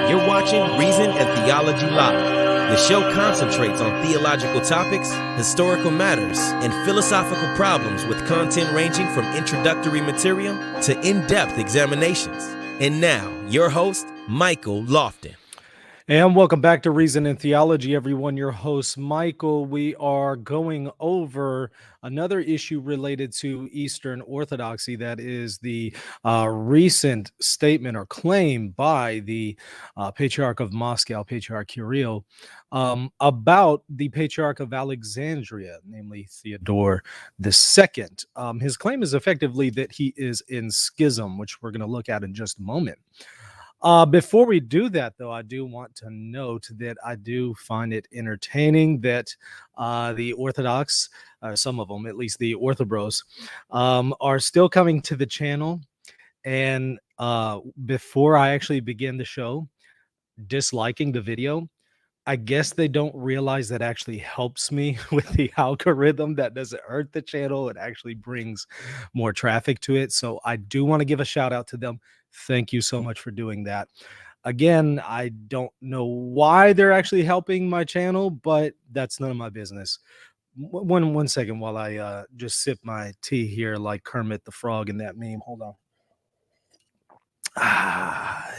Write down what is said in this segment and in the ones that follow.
You're watching Reason and Theology Live. The show concentrates on theological topics, historical matters, and philosophical problems with content ranging from introductory material to in-depth examinations. And now, your host, Michael Lofton. And welcome back to Reason and Theology, everyone. Your host, Michael. We are going over another issue related to Eastern Orthodoxy. That is the recent statement or claim by the Patriarch of Moscow, Patriarch Kirill, about the Patriarch of Alexandria, namely Theodore II. His claim is effectively that he is in schism, which we're going to look at in just a moment. Before we do that, though, I do want to note that I do find it entertaining that the Orthodox, some of them, at least the Orthobros, are still coming to the channel. And before I actually begin the show, disliking the video, I guess they don't realize that actually helps me with the algorithm. That doesn't hurt the channel. It actually brings more traffic to it. So I do want to give a shout out to them. Thank you so much for doing that. Again, I don't know why they're actually helping my channel, but that's none of my business. One second while I just sip my tea here like Kermit the Frog in that meme. Hold on.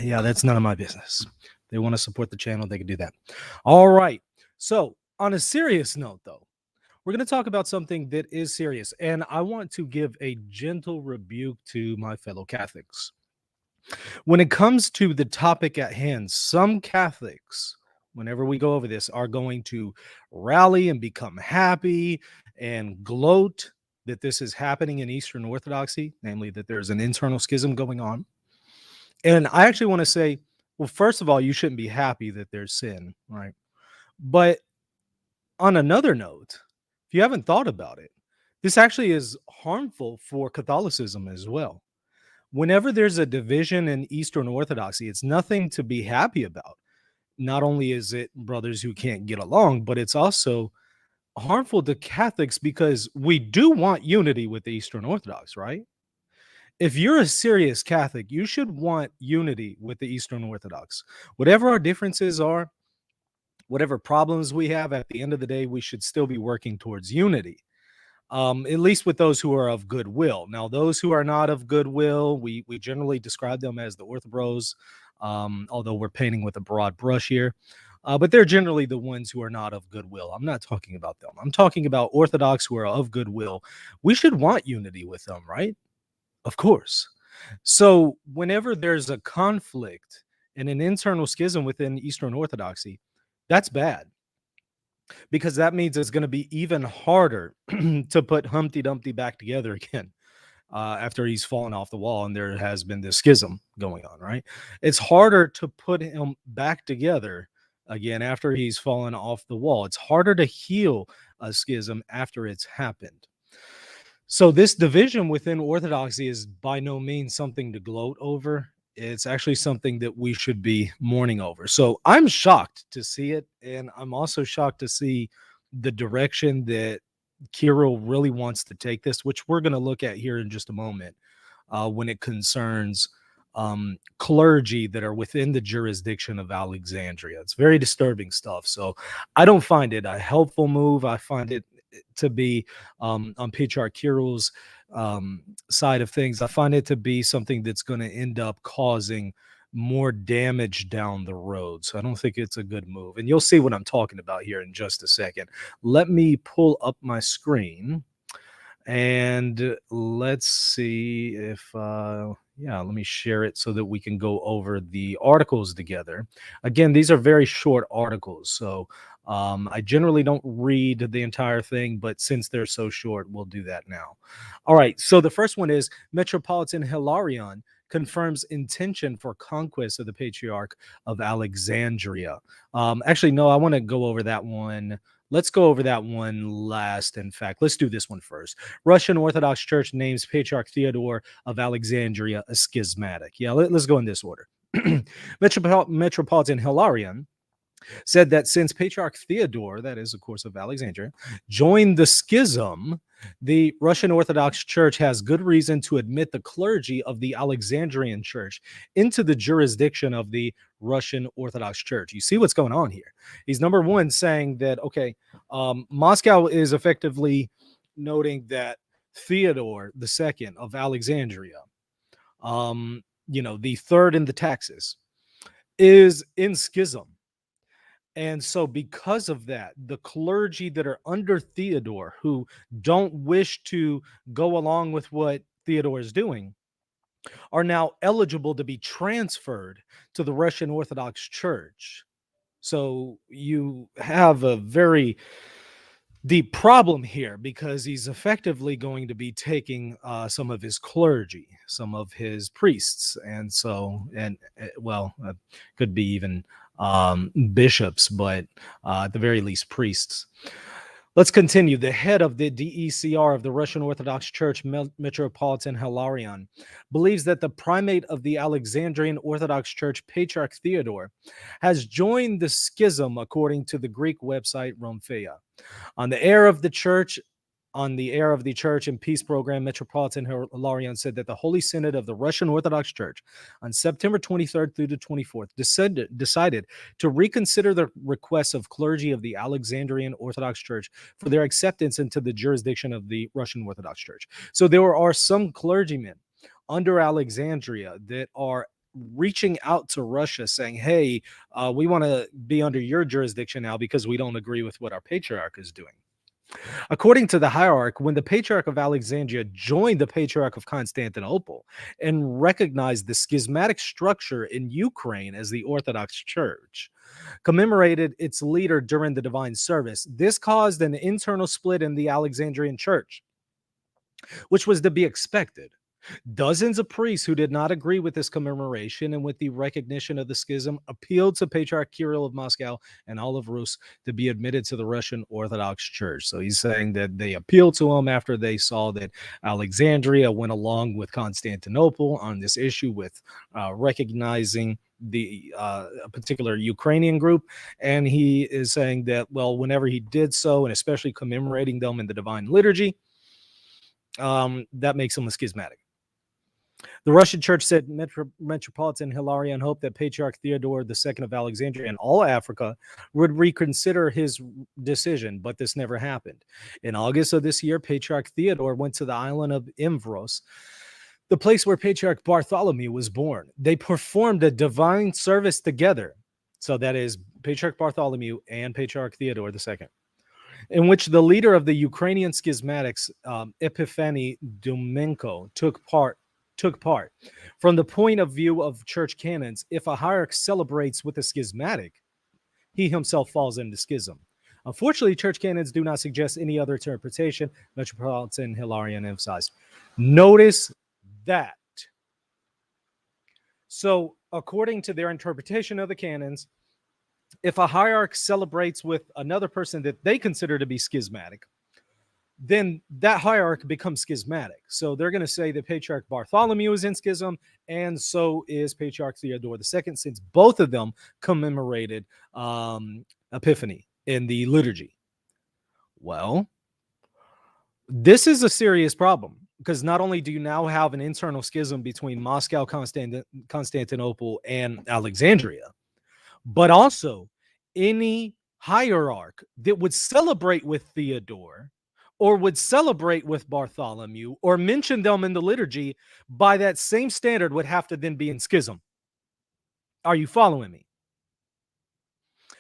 Yeah, that's none of my business. They want to support the channel, they can do that. All right. So on a serious note, though, we're going to talk about something that is serious. And I want to give a gentle rebuke to my fellow Catholics. When it comes to the topic at hand, some Catholics, whenever we go over this, are going to rally and become happy and gloat that this is happening in Eastern Orthodoxy, namely that there's an internal schism going on. And I actually want to say, well, first of all, you shouldn't be happy that there's sin, right? But on another note, if you haven't thought about it, this actually is harmful for Catholicism as well. Whenever there's a division in Eastern Orthodoxy, it's nothing to be happy about. Not only is it brothers who can't get along, but it's also harmful to Catholics because we do want unity with the Eastern Orthodox, right? If you're a serious Catholic, you should want unity with the Eastern Orthodox. Whatever our differences are, whatever problems we have, at the end of the day, we should still be working towards unity. At least with those who are of goodwill. Now, those who are not of goodwill, we generally describe them as the Orthobros, although we're painting with a broad brush here. But they're generally the ones who are not of goodwill. I'm not talking about them. I'm talking about Orthodox who are of goodwill. We should want unity with them, right? Of course. So whenever there's a conflict and an internal schism within Eastern Orthodoxy, that's bad. Because that means it's going to be even harder to put Humpty Dumpty back together again after he's fallen off the wall and there has been this schism going on, right? It's harder to put him back together again after he's fallen off the wall. It's harder to heal a schism after it's happened. So this division within Orthodoxy is by no means something to gloat over. It's actually something that we should be mourning over. So I'm shocked to see it. And I'm also shocked to see the direction that Kirill really wants to take this, which we're going to look at here in just a moment when it concerns clergy that are within the jurisdiction of Alexandria. It's very disturbing stuff. So I don't find it a helpful move. I find it to be on Patriarch Kirill's side of things. I find it to be something that's going to end up causing more damage down the road. So I don't think it's a good move. And you'll see what I'm talking about here in just a second. Let me pull up my screen and let's see if, let me share it so that we can go over the articles together. Again, these are very short articles. So I generally don't read the entire thing, but since they're so short, we'll do that now. All right. So the first one is Metropolitan Hilarion confirms intention for conquest of the Patriarch of Alexandria. Actually, no, I want to go over that one. Let's go over that one last. In fact, let's do this one first. Russian Orthodox Church names Patriarch Theodore of Alexandria a schismatic. Yeah, let's go in this order. Metropolitan Hilarion said that since Patriarch Theodore, that is, of course, of Alexandria, joined the schism, the Russian Orthodox Church has good reason to admit the clergy of the Alexandrian Church into the jurisdiction of the Russian Orthodox Church. You see what's going on here. He's number one saying that, okay, Moscow is effectively noting that Theodore II of Alexandria, the third in the taxes, is in schism. And so, because of that, the clergy that are under Theodore, who don't wish to go along with what Theodore is doing, are now eligible to be transferred to the Russian Orthodox Church. So, you have a very deep problem here because he's effectively going to be taking some of his clergy, some of his priests, and could be even bishops, but at the very least priests. Let's continue. The head of the DECR of the Russian Orthodox Church, Metropolitan Hilarion, believes that the primate of the Alexandrian Orthodox Church, Patriarch Theodore, has joined the schism, according to the Greek website Romphea. On the heir of the church and Peace Program, Metropolitan Hilarion said that the Holy Synod of the Russian Orthodox Church on September 23rd through the 24th decided to reconsider the requests of clergy of the Alexandrian Orthodox Church for their acceptance into the jurisdiction of the Russian Orthodox Church. So there are some clergymen under Alexandria that are reaching out to Russia saying, hey, we want to be under your jurisdiction now because we don't agree with what our patriarch is doing. According to the hierarch, when the Patriarch of Alexandria joined the Patriarch of Constantinople and recognized the schismatic structure in Ukraine as the Orthodox Church, commemorated its leader during the divine service, this caused an internal split in the Alexandrian Church, which was to be expected. Dozens of priests who did not agree with this commemoration and with the recognition of the schism appealed to Patriarch Kirill of Moscow and all of Rus to be admitted to the Russian Orthodox Church. So he's saying that they appealed to him after they saw that Alexandria went along with Constantinople on this issue with recognizing the particular Ukrainian group. And he is saying that, well, whenever he did so, and especially commemorating them in the divine liturgy, that makes him a schismatic. The Russian Church said Metropolitan Hilarion hoped that Patriarch Theodore II of Alexandria and all Africa would reconsider his decision, but this never happened. In August of this year, Patriarch Theodore went to the island of Imvros, the place where Patriarch Bartholomew was born. They performed a divine service together. So that is Patriarch Bartholomew and Patriarch Theodore II, in which the leader of the Ukrainian schismatics, Epiphany Domenko, took part. From the point of view of church canons, if a hierarch celebrates with a schismatic, he himself falls into schism. Unfortunately, church canons do not suggest any other interpretation, Metropolitan Hilarion emphasized. Notice that. So, according to their interpretation of the canons, if a hierarch celebrates with another person that they consider to be schismatic, then that hierarch becomes schismatic. So they're going to say that Patriarch Bartholomew is in schism, and so is Patriarch Theodore II, since both of them commemorated Epiphany in the liturgy. Well, this is a serious problem, because not only do you now have an internal schism between Moscow, Constantinople, and Alexandria, but also any hierarch that would celebrate with Theodore or would celebrate with Bartholomew or mention them in the liturgy, by that same standard would have to then be in schism. Are you following me?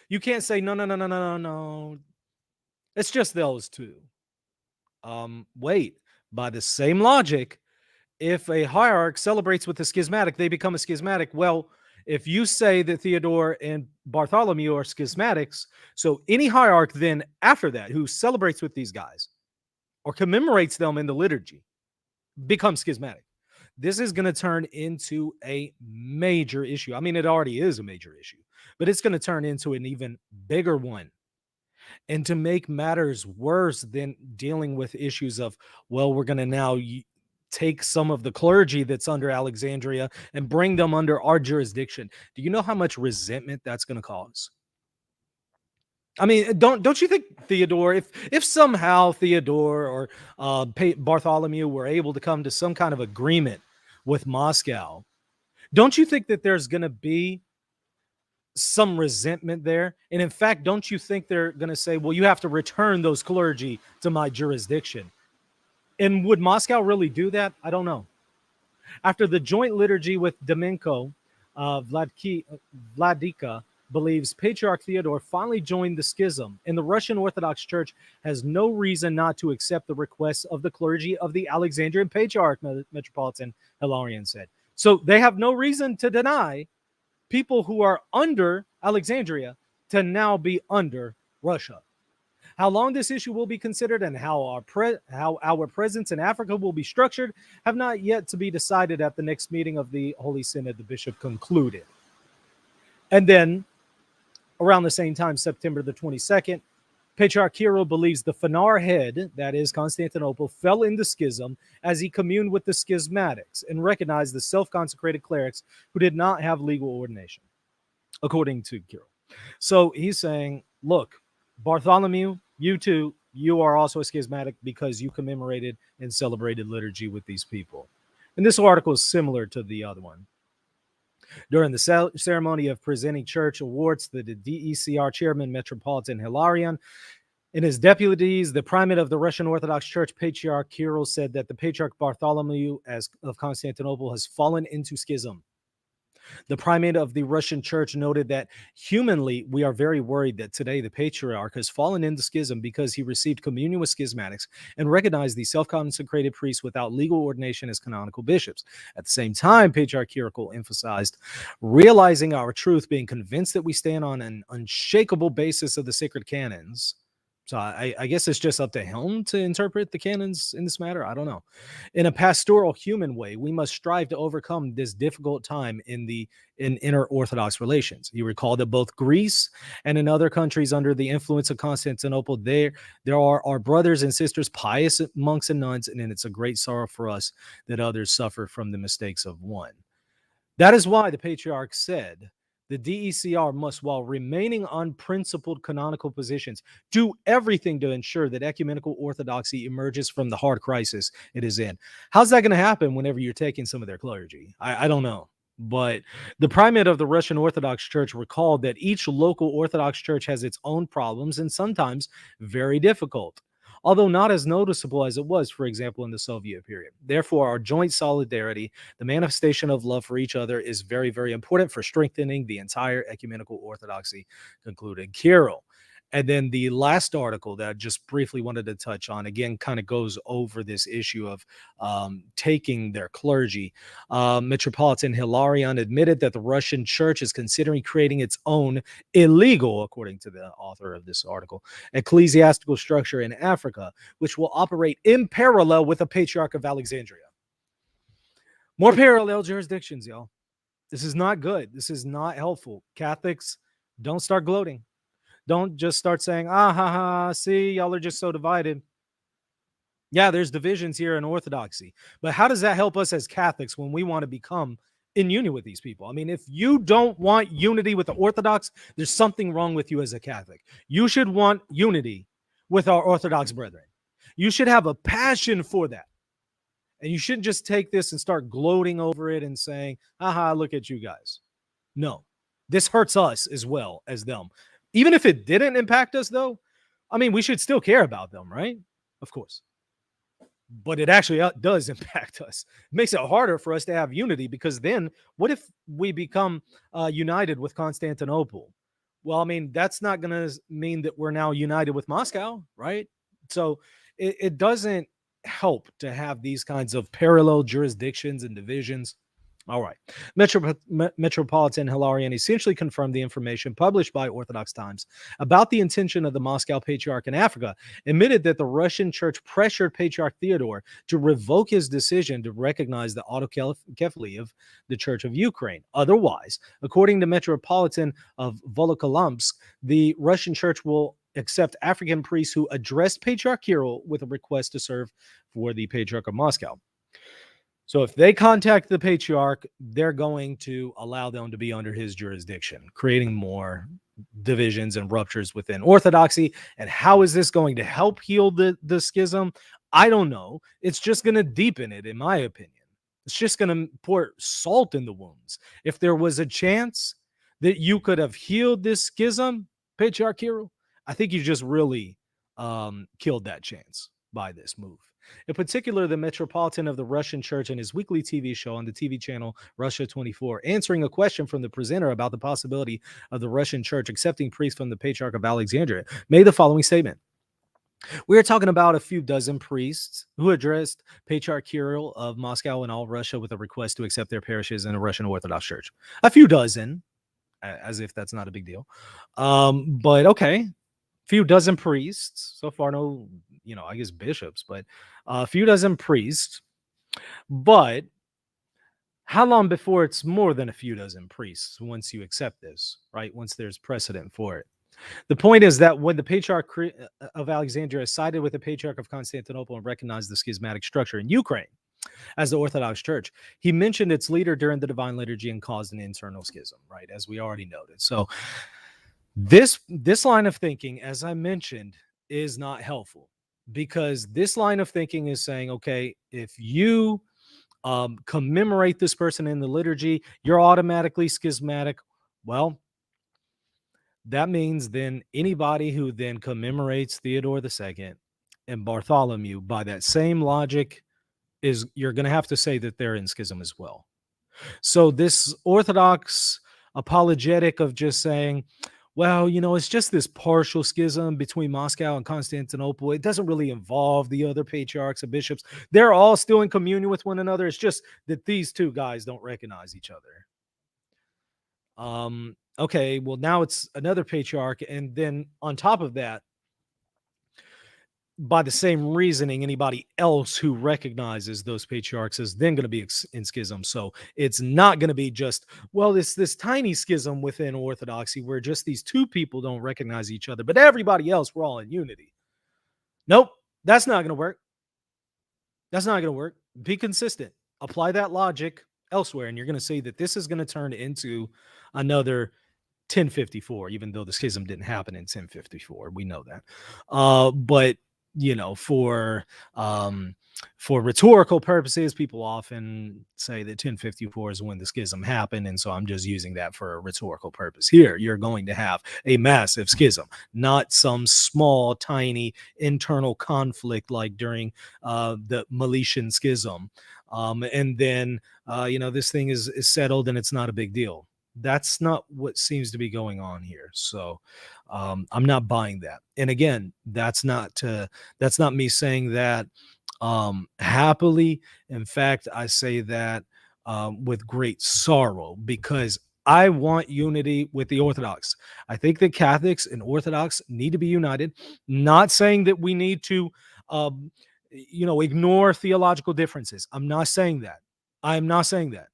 You can't say, no. It's just those two. Wait, by the same logic, if a hierarch celebrates with a schismatic, they become a schismatic. Well, if you say that Theodore and Bartholomew are schismatics, so any hierarch then after that who celebrates with these guys or commemorates them in the liturgy becomes schismatic. This is going to turn into a major issue. I mean, it already is a major issue, but it's going to turn into an even bigger one. And to make matters worse than dealing with issues of, well, we're going to now take some of the clergy that's under Alexandria and bring them under our jurisdiction. Do you know how much resentment that's going to cause? I mean, don't you think Theodore, if somehow Theodore or Bartholomew were able to come to some kind of agreement with Moscow, don't you think that there's going to be some resentment there? And in fact, don't you think they're going to say, well, you have to return those clergy to my jurisdiction? And would Moscow really do that? I don't know. After the joint liturgy with Dominko, Vladika believes Patriarch Theodore finally joined the schism, and the Russian Orthodox Church has no reason not to accept the requests of the clergy of the Alexandrian Patriarch, Metropolitan Hilarion said. So they have no reason to deny people who are under Alexandria to now be under Russia. How long this issue will be considered and how our presence in Africa will be structured have not yet to be decided at the next meeting of the Holy Synod, the bishop concluded. And then, around the same time, September the 22nd, Patriarch Kirill believes the Phanar head, that is Constantinople, fell in the schism as he communed with the schismatics and recognized the self-consecrated clerics who did not have legal ordination, according to Kirill. So he's saying, look, Bartholomew, you too, you are also a schismatic because you commemorated and celebrated liturgy with these people. And this article is similar to the other one. During the ceremony of presenting church awards to the DECR chairman, Metropolitan Hilarion, and his deputies, the primate of the Russian Orthodox Church, Patriarch Kirill, said that the Patriarch Bartholomew of Constantinople has fallen into schism. The primate of the Russian Church noted that humanly, we are very worried that today the Patriarch has fallen into schism because he received communion with schismatics and recognized the self-consecrated priests without legal ordination as canonical bishops. At the same time, Patriarch Kirill emphasized realizing our truth, being convinced that we stand on an unshakable basis of the sacred canons. So I guess it's just up to him to interpret the canons in this matter. I don't know. In a pastoral human way, we must strive to overcome this difficult time in inter-Orthodox relations. You recall that both Greece and in other countries under the influence of Constantinople, there are our brothers and sisters, pious monks and nuns, and it's a great sorrow for us that others suffer from the mistakes of one. That is why the Patriarch said, the DECR must, while remaining on principled canonical positions, do everything to ensure that ecumenical orthodoxy emerges from the hard crisis it is in. How's that going to happen whenever you're taking some of their clergy? I don't know. But the primate of the Russian Orthodox Church recalled that each local Orthodox church has its own problems and sometimes very difficult, although not as noticeable as it was, for example, in the Soviet period. Therefore, our joint solidarity, the manifestation of love for each other, is very, very important for strengthening the entire ecumenical orthodoxy, concluded Kirill. And then the last article that I just briefly wanted to touch on, again, kind of goes over this issue of taking their clergy. Metropolitan Hilarion admitted that the Russian church is considering creating its own illegal, according to the author of this article, ecclesiastical structure in Africa, which will operate in parallel with the Patriarch of Alexandria. More parallel jurisdictions, y'all. This is not good. This is not helpful. Catholics, don't start gloating. Don't just start saying, see, y'all are just so divided. Yeah, there's divisions here in Orthodoxy. But how does that help us as Catholics when we want to become in union with these people? I mean, if you don't want unity with the Orthodox, there's something wrong with you as a Catholic. You should want unity with our Orthodox brethren. You should have a passion for that. And you shouldn't just take this and start gloating over it and saying, look at you guys. No, this hurts us as well as them. Even if it didn't impact us, though, I mean, we should still care about them, right? Of course. But it actually does impact us. It makes it harder for us to have unity, because then what if we become united with Constantinople? Well, I mean, that's not going to mean that we're now united with Moscow, right? So it doesn't help to have these kinds of parallel jurisdictions and divisions. All right. Metropolitan Hilarion essentially confirmed the information published by Orthodox Times about the intention of the Moscow Patriarch in Africa, admitted that the Russian church pressured Patriarch Theodore to revoke his decision to recognize the autocephaly of the Church of Ukraine. Otherwise, according to Metropolitan of Volokholamsk, the Russian church will accept African priests who addressed Patriarch Kirill with a request to serve for the Patriarch of Moscow. So if they contact the Patriarch, they're going to allow them to be under his jurisdiction, creating more divisions and ruptures within Orthodoxy. And how is this going to help heal the schism? I don't know. It's just going to deepen it, in my opinion. It's just going to pour salt in the wounds. If there was a chance that you could have healed this schism, Patriarch Kirill, I think you just really killed that chance by this move. In particular, the Metropolitan of the Russian Church in his weekly TV show on the TV channel Russia 24, answering a question from the presenter about the possibility of the Russian Church accepting priests from the Patriarch of Alexandria, made the following statement. We are talking about a few dozen priests who addressed Patriarch Kirill of Moscow and all Russia with a request to accept their parishes in a Russian Orthodox Church. A few dozen, as if that's not a big deal. But okay, few dozen priests so far. No, I guess bishops, but a few dozen priests. But how long before it's more than a few dozen priests once you accept this, right? Once there's precedent for it. The point is that when the Patriarch of Alexandria sided with the Patriarch of Constantinople and recognized the schismatic structure in Ukraine as the Orthodox Church, he mentioned its leader during the Divine Liturgy and caused an internal schism, right? As we already noted. So this line of thinking, as I mentioned, is not helpful, because this line of thinking is saying, okay, if you commemorate this person in the liturgy, you're automatically schismatic. Well, that means then anybody who then commemorates Theodore II and Bartholomew, by that same logic, you're going to have to say that they're in schism as well. So this Orthodox apologetic of just saying, well, it's just this partial schism between Moscow and Constantinople. It doesn't really involve the other patriarchs and bishops. They're all still in communion with one another. It's just that these two guys don't recognize each other. Okay, well, now it's another patriarch. And then on top of that, by the same reasoning, anybody else who recognizes those patriarchs is then going to be in schism. So it's not going to be just, well, it's this tiny schism within Orthodoxy where just these two people don't recognize each other, but everybody else, we're all in unity. Nope, that's not going to work. That's not going to work. Be consistent. Apply that logic elsewhere, and you're going to see that this is going to turn into another 1054, even though the schism didn't happen in 1054. We know that. But for rhetorical purposes, people often say that 1054 is when the schism happened, and so I'm just using that for a rhetorical purpose. Here, you're going to have a massive schism, not some small, tiny internal conflict like during the Meletian schism, and then this thing is settled and it's not a big deal. That's not what seems to be going on here. So I'm not buying that. And again, that's not me saying that happily. In fact, I say that with great sorrow, because I want unity with the Orthodox. I think that Catholics and Orthodox need to be united. Not saying that we need to ignore theological differences. I'm not saying that. I'm not saying that.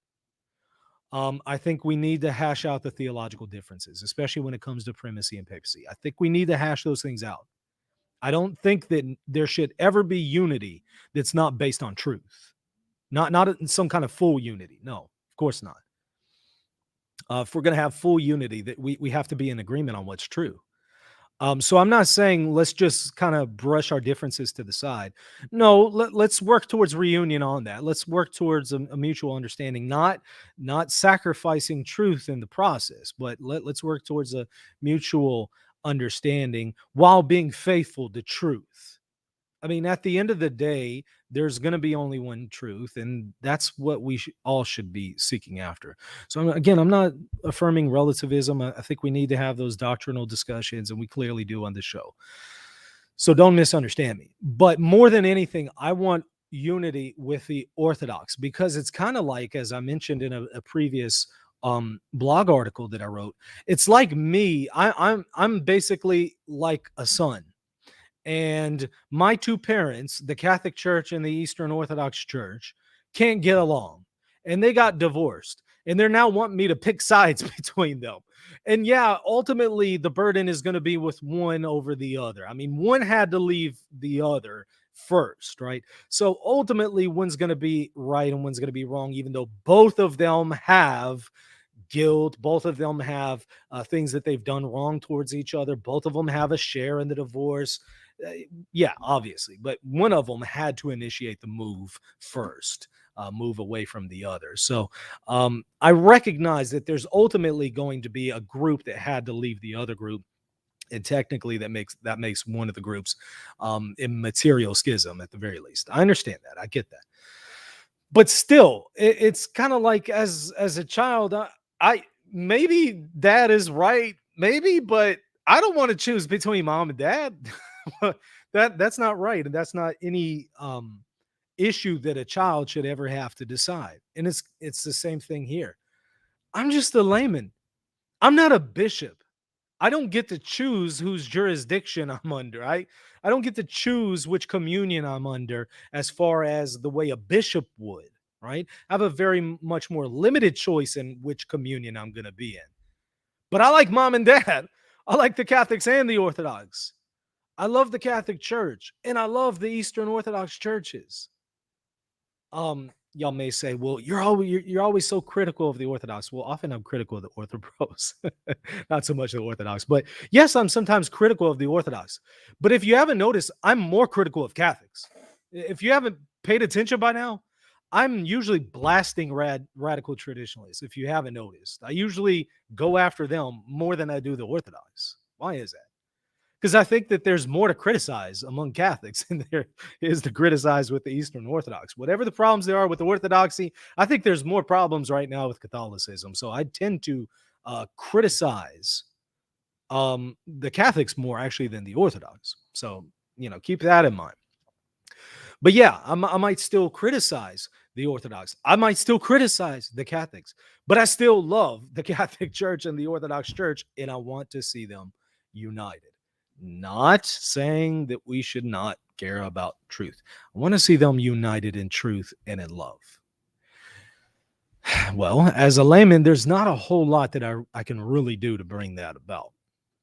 I think we need to hash out the theological differences, especially when it comes to primacy and papacy. I think we need to hash those things out. I don't think that there should ever be unity that's not based on truth. Not some kind of full unity. No, of course not. If we're going to have full unity, that we have to be in agreement on what's true. So I'm not saying let's just kind of brush our differences to the side. No, let's work towards reunion on that. Let's work towards a mutual understanding, not sacrificing truth in the process, but let's work towards a mutual understanding while being faithful to truth. I mean, at the end of the day, there's going to be only one truth, and that's what we all should be seeking after. So again, I'm not affirming relativism. I think we need to have those doctrinal discussions, and we clearly do on this show. So don't misunderstand me. But more than anything, I want unity with the Orthodox, because it's kind of like, as I mentioned in a previous blog article that I wrote, it's like me. I'm basically like a son. And my two parents, the Catholic Church and the Eastern Orthodox Church, can't get along. And they got divorced. And they're now wanting me to pick sides between them. And yeah, ultimately, the burden is going to be with one over the other. I mean, one had to leave the other first, right? So ultimately, one's going to be right and one's going to be wrong, even though both of them have guilt. Both of them have things that they've done wrong towards each other. Both of them have a share in the divorce. Yeah, obviously, but one of them had to initiate the move first, move away from the other. So I recognize that there's ultimately going to be a group that had to leave the other group, and technically that makes one of the groups in material schism at the very least. I understand that. I get that. But still, it's kind of like as a child, I maybe dad is right, maybe, but I don't want to choose between mom and dad. That's not right, and that's not any issue that a child should ever have to decide. And it's the same thing here. I'm just a layman. I'm not a bishop. I don't get to choose whose jurisdiction I'm under. I don't get to choose which communion I'm under as far as the way a bishop would, right? I have a very much more limited choice in which communion I'm going to be in. But I like mom and dad. I like the Catholics and the Orthodox. I love the Catholic Church and I love the Eastern Orthodox churches. Y'all may say, well, you're always so critical of the Orthodox. Well, often I'm critical of the Orthodox, not so much the Orthodox. But yes, I'm sometimes critical of the Orthodox. But if you haven't noticed, I'm more critical of Catholics. If you haven't paid attention by now, I'm usually blasting radical traditionalists. If you haven't noticed, I usually go after them more than I do the Orthodox. Why is that? Because I think that there's more to criticize among Catholics than there is to criticize with the Eastern Orthodox. Whatever the problems there are with the Orthodoxy, I think there's more problems right now with Catholicism. So I tend to criticize the Catholics more actually than the Orthodox. So, keep that in mind. But yeah, I might still criticize the Orthodox. I might still criticize the Catholics, but I still love the Catholic Church and the Orthodox Church, and I want to see them united. Not saying that we should not care about truth. I want to see them united in truth and in love. Well, as a layman, there's not a whole lot that I can really do to bring that about.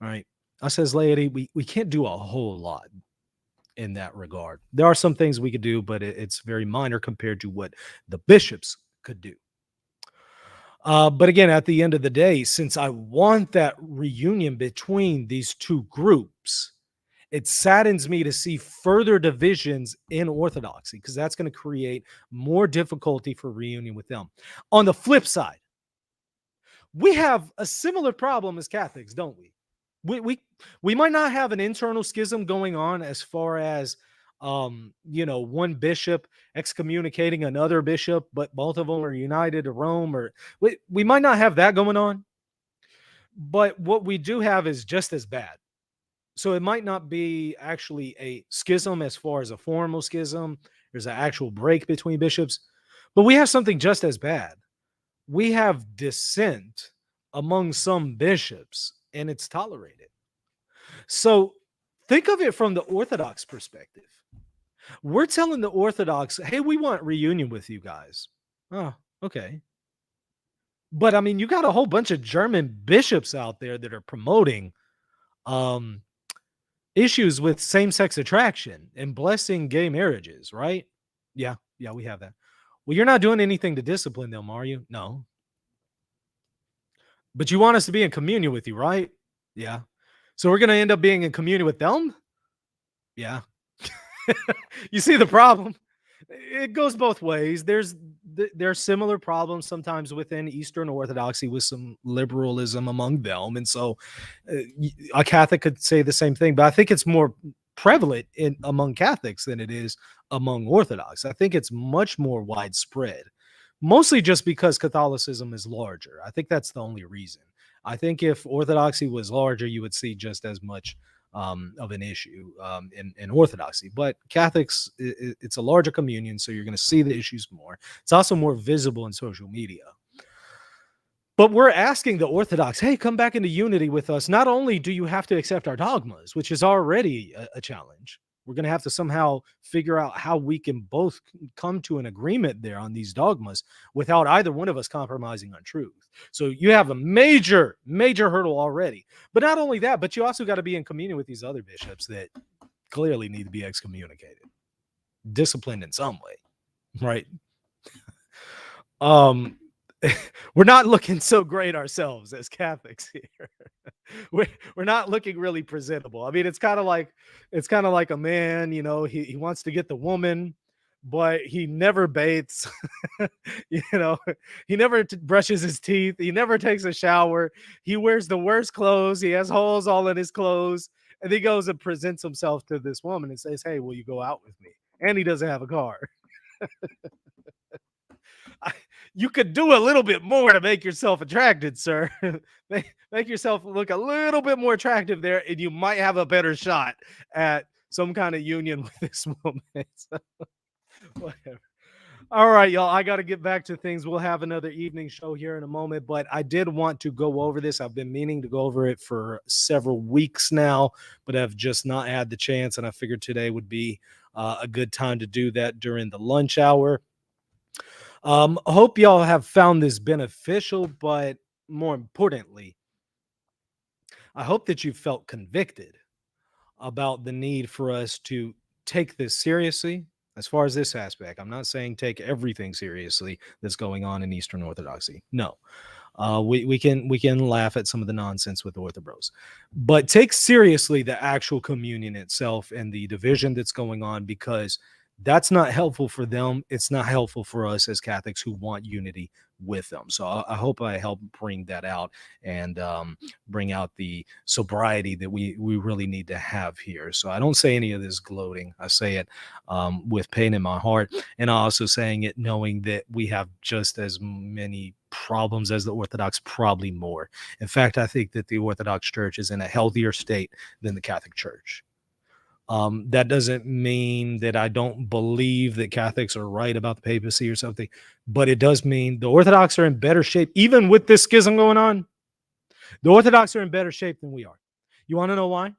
All right. Us as laity, we can't do a whole lot in that regard. There are some things we could do, but it's very minor compared to what the bishops could do. But again, at the end of the day, since I want that reunion between these two groups, it saddens me to see further divisions in Orthodoxy because that's going to create more difficulty for reunion with them. On the flip side, we have a similar problem as Catholics, don't we? We might not have an internal schism going on as far as one bishop excommunicating another bishop, but both of them are united to Rome, or we might not have that going on. But what we do have is just as bad. So it might not be actually a schism as far as a formal schism. There's an actual break between bishops, but we have something just as bad. We have dissent among some bishops, and it's tolerated. So think of it from the Orthodox perspective. We're telling the Orthodox, hey, we want reunion with you guys. Oh, okay. But I mean, you got a whole bunch of German bishops out there that are promoting issues with same-sex attraction and blessing gay marriages, right? Yeah, we have that. Well, you're not doing anything to discipline them, are you? No. But you want us to be in communion with you, right? Yeah. So we're going to end up being in communion with them? Yeah. You see the problem? It goes both ways. There's similar problems sometimes within Eastern Orthodoxy with some liberalism among them. And so a Catholic could say the same thing, but I think it's more prevalent among Catholics than it is among Orthodox. I think it's much more widespread, mostly just because Catholicism is larger. I think that's the only reason. I think if Orthodoxy was larger, you would see just as much of an issue in Orthodoxy. But Catholics, it's a larger communion, so you're going to see the issues more. It's also more visible in social media. But we're asking the Orthodox, hey, come back into unity with us. Not only do you have to accept our dogmas, which is already a challenge, we're going to have to somehow figure out how we can both come to an agreement there on these dogmas without either one of us compromising on truth. So you have a major, major hurdle already. But not only that, but you also got to be in communion with these other bishops that clearly need to be excommunicated, disciplined in some way, right? we're not looking so great ourselves as Catholics here. We're not looking really presentable. I mean, it's kind of like a man, he wants to get the woman, but he never bathes. you know, he never brushes his teeth. He never takes a shower. He wears the worst clothes. He has holes all in his clothes. And he goes and presents himself to this woman and says, "Hey, will you go out with me?" And he doesn't have a car. You could do a little bit more to make yourself attracted, sir. make yourself look a little bit more attractive there, and you might have a better shot at some kind of union with this woman. So, whatever. All right, y'all. I got to get back to things. We'll have another evening show here in a moment, but I did want to go over this. I've been meaning to go over it for several weeks now, but I've just not had the chance, and I figured today would be a good time to do that during the lunch hour. I hope y'all have found this beneficial, but more importantly, I hope that you felt convicted about the need for us to take this seriously. As far as this aspect, I'm not saying take everything seriously that's going on in Eastern Orthodoxy. No, we can laugh at some of the nonsense with the Orthobros, but take seriously the actual communion itself and the division that's going on, because that's not helpful for them. It's not helpful for us as Catholics who want unity with them. So I hope I help bring that out and bring out the sobriety that we really need to have here. So I don't say any of this gloating. I say it with pain in my heart, and I'm also saying it knowing that we have just as many problems as the Orthodox, probably more. In fact, I think that the Orthodox Church is in a healthier state than the Catholic Church. That doesn't mean that I don't believe that Catholics are right about the papacy or something, but it does mean the Orthodox are in better shape. Even with this schism going on, the Orthodox are in better shape than we are. You want to know why?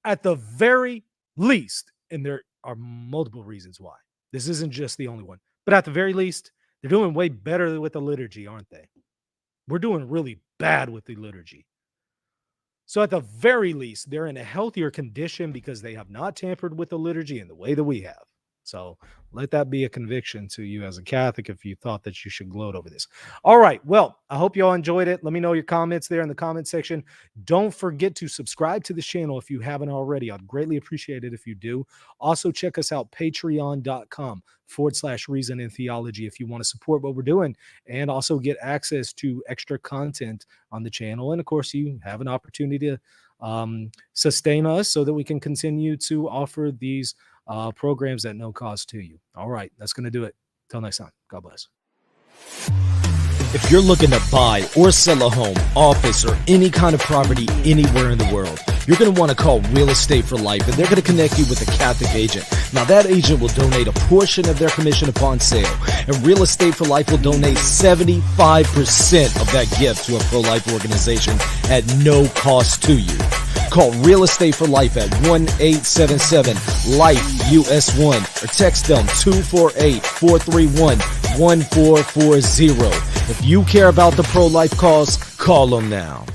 At the very least, and there are multiple reasons why. This isn't just the only one, but at the very least, they're doing way better with the liturgy, aren't they? We're doing really bad with the liturgy. So at the very least, they're in a healthier condition because they have not tampered with the liturgy in the way that we have. So let that be a conviction to you as a Catholic if you thought that you should gloat over this. All right. Well, I hope you all enjoyed it. Let me know your comments there in the comment section. Don't forget to subscribe to the channel if you haven't already. I'd greatly appreciate it if you do. Also, check us out, patreon.com/Reason in Theology, if you want to support what we're doing and also get access to extra content on the channel. And of course, you have an opportunity to sustain us so that we can continue to offer these programs at no cost to you. All right, that's going to do it. Till next time. God bless. If you're looking to buy or sell a home, office, or any kind of property anywhere in the world, you're going to want to call Real Estate for Life, and they're going to connect you with a Catholic agent. Now, that agent will donate a portion of their commission upon sale, and Real Estate for Life will donate 75% of that gift to a pro-life organization at no cost to you. Call Real Estate for Life at 1-877-LIFE-US1 or text them 248-431-1440. If you care about the pro-life cause, call them now.